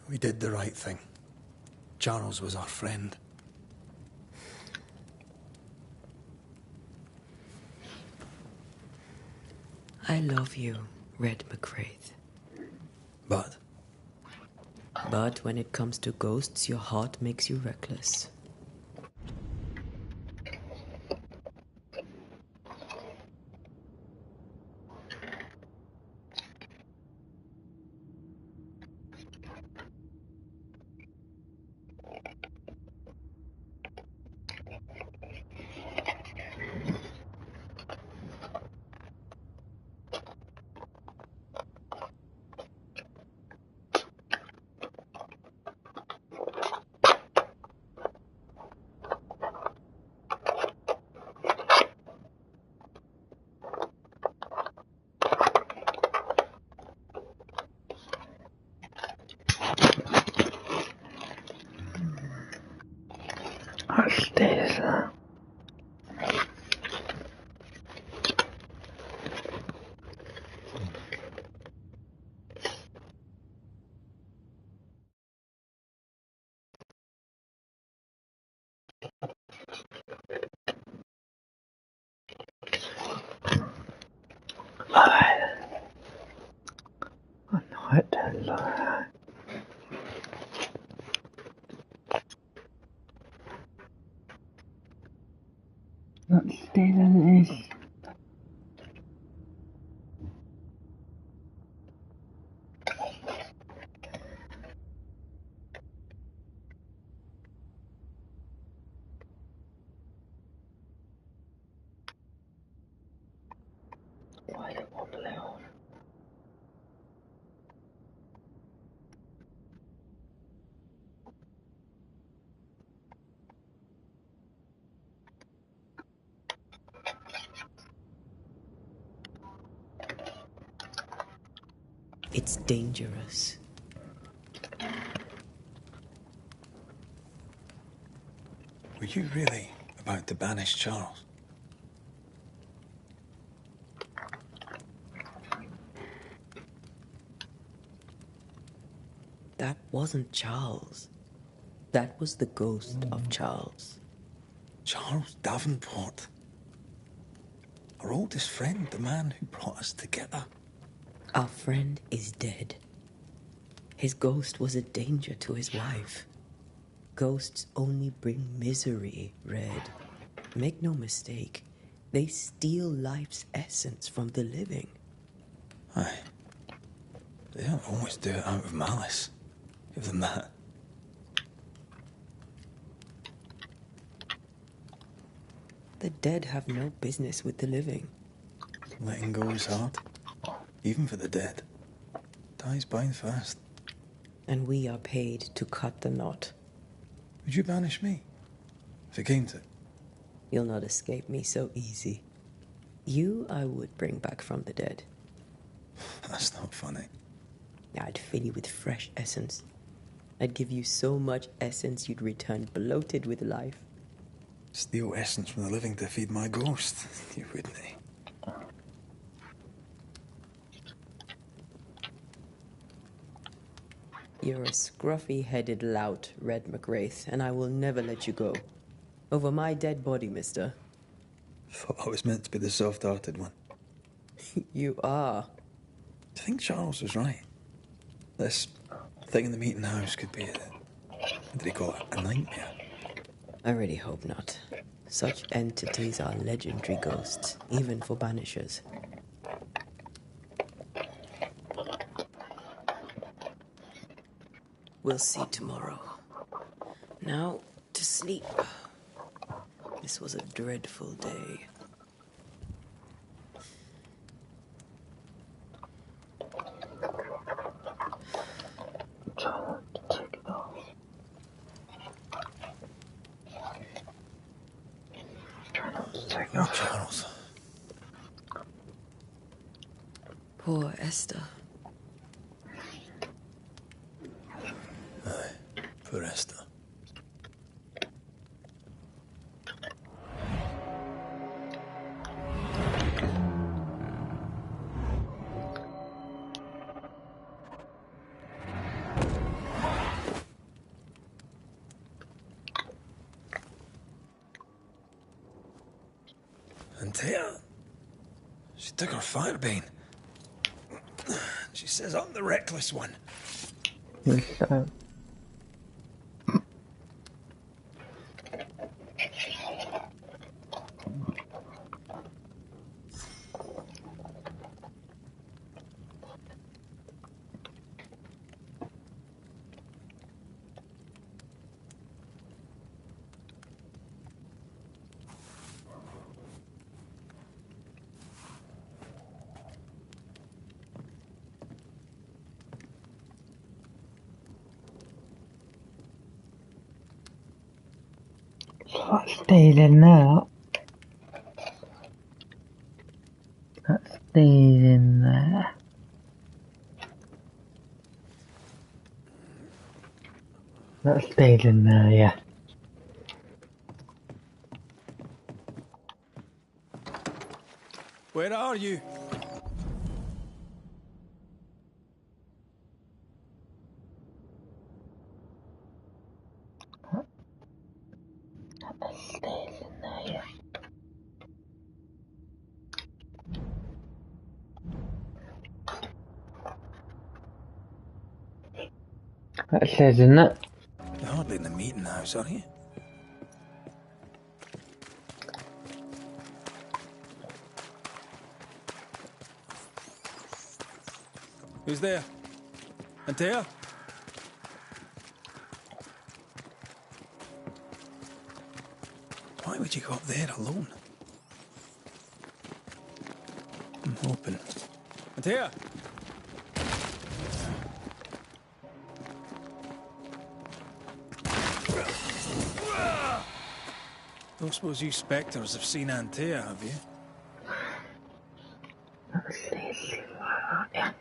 We did the right thing. Charles was our friend. I love you, Red McWraith. But? But when it comes to ghosts, your heart makes you reckless. What's this? What the Let's stay as is. Why the wobbly on? It's dangerous. Were you really about to banish Charles? That wasn't Charles. That was the ghost of Charles. Charles Davenport? Our oldest friend, the man who brought us together. Our friend is dead. His ghost was a danger to his wife. Ghosts only bring misery, Red. Make no mistake, they steal life's essence from the living. Aye. They don't always do it out of malice. Give them that. The dead have no business with the living. Letting go is hard. Even for the dead. Dies bind fast. And we are paid to cut the knot. Would you banish me? If it came to it? You'll not escape me so easy. You I would bring back from the dead. That's not funny. I'd fill you with fresh essence. I'd give you so much essence you'd return bloated with life. Steal essence from the living to feed my ghost. You wouldn't, eh? You're a scruffy-headed lout, Red McWraith, and I will never let you go. Over my dead body, mister. Thought I was meant to be the soft-hearted one. You are. Do you think Charles was right? This thing in the meeting house could be what did he call it? A nightmare? I really hope not. Such entities are legendary ghosts, even for Banishers. We'll see tomorrow. Now, to sleep. This was a dreadful day. Oh, Charles. Poor Esther. Aye, poor Esther. And Tia, she took her firebane. She says I'm the reckless one. So, that stays in there. That stays in there. That stays in there, yeah. Where are you? That stays in there, yeah. That stays in there. You're hardly in the meeting house, are you? Who's there? Antea? Why would you go up there alone? I'm hoping. Antea? Don't suppose you spectres have seen Antea, have you? That stays in there, yeah.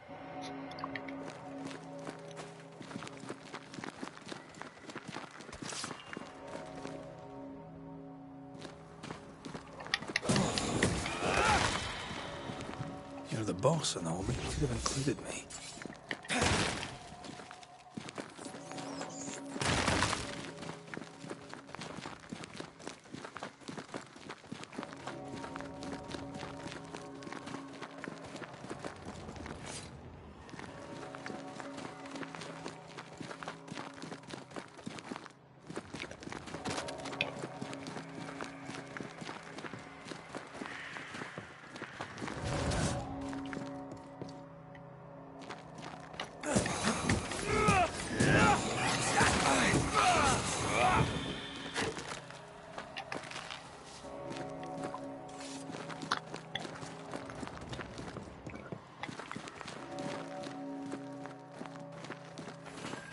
You're the boss and all, but you could have included me.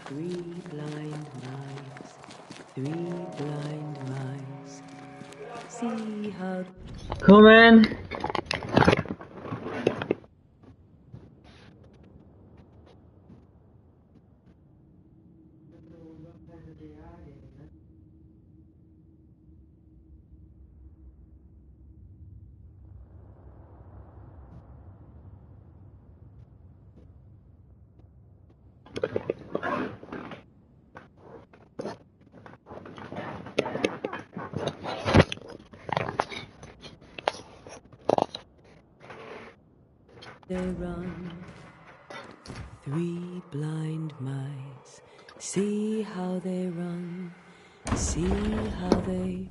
Three blind mice, three blind mice. See how... Come in. They run, Three blind mice, see how they run, see how they...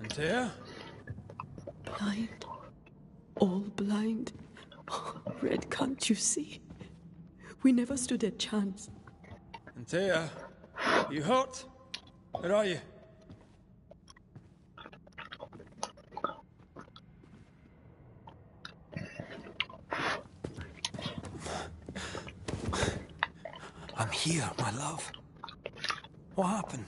Antea? Blind. All blind. Red, can't you see? We never stood a chance. Antea, you hurt? Where are you? I'm here, my love. What happened?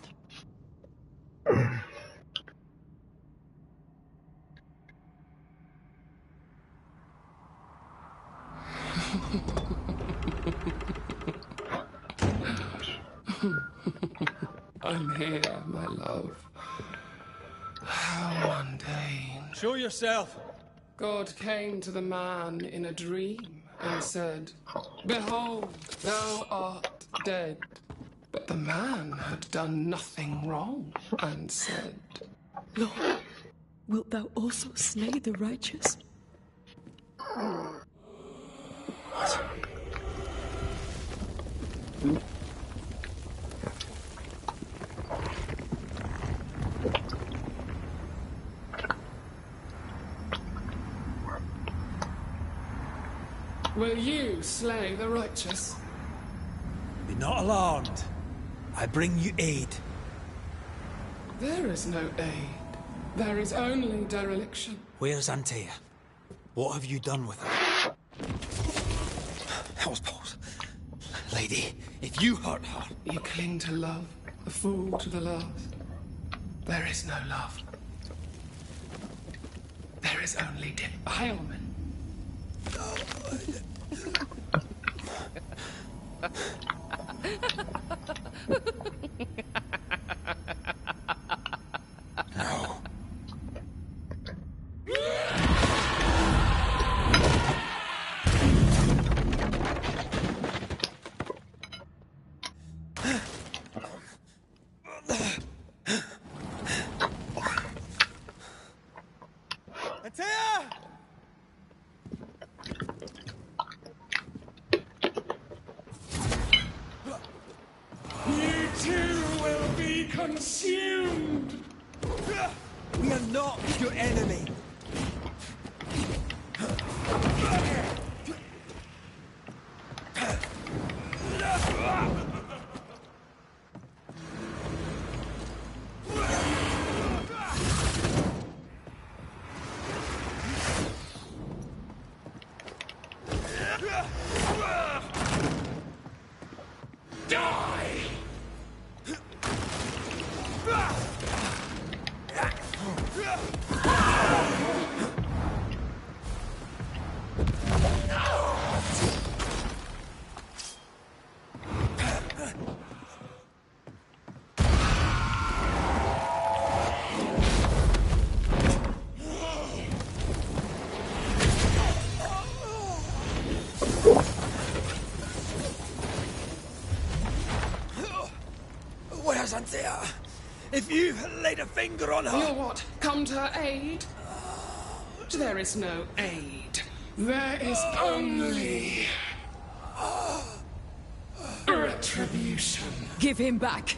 I'm here, my love. How mundane. Show yourself. God came to the man in a dream and said, "Behold, thou art dead." But the man had done nothing wrong and said, Lord, wilt thou also slay the righteous? "Will you slay the righteous?" Be not alarmed. I bring you aid. There is no aid. There is only dereliction. Where's Antea? What have you done with her? Hellsballs. Lady, if you hurt her... You cling to love, a fool to the last. There is no love. There is only defilement. No. Antea! You too will be consumed. We are not your enemy. Die! Where's Antea? If you laid a finger on her... You'll what? Come to her aid? There is no aid. There is only... retribution. Give him back.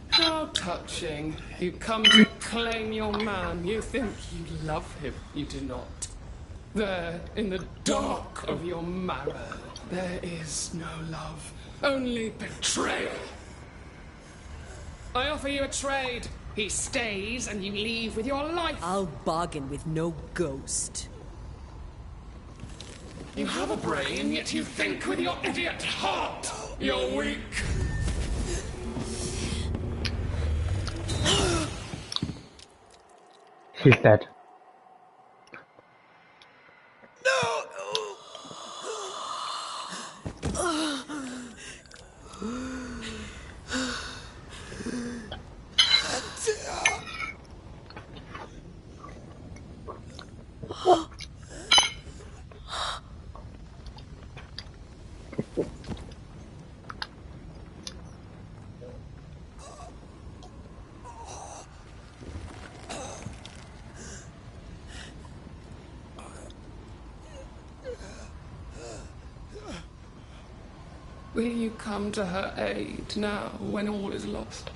How touching. You come to claim your man. You think you love him. You do not. There, in the dark of your marrow, there is no love. Only betrayal. I offer you a trade. He stays and you leave with your life. I'll bargain with no ghost. You have a brain, yet you think with your idiot heart. You're weak. She's dead. Will you come to her aid now, when all is lost?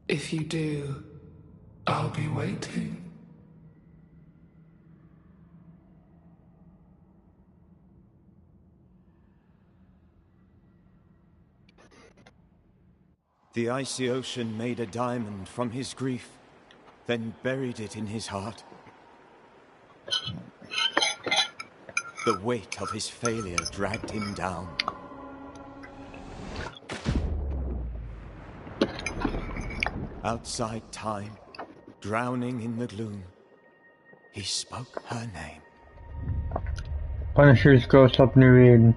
If you do, I'll be waiting. The icy ocean made a diamond from his grief, then buried it in his heart. The weight of his failure dragged him down. Outside time, drowning in the gloom, he spoke her name. Banishers goes up New Eden.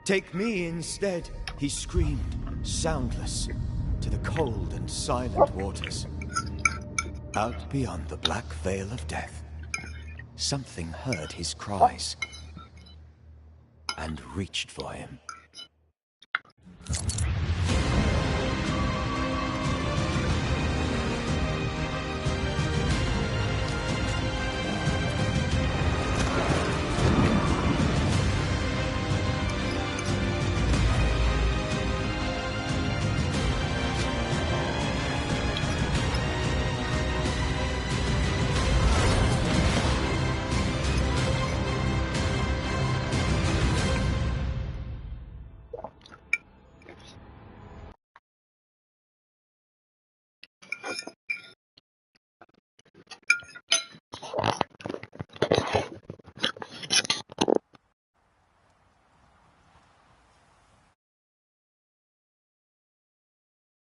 Take me instead, he screamed, soundless, to the cold and silent waters. Out beyond the black veil of death, something heard his cries and reached for him.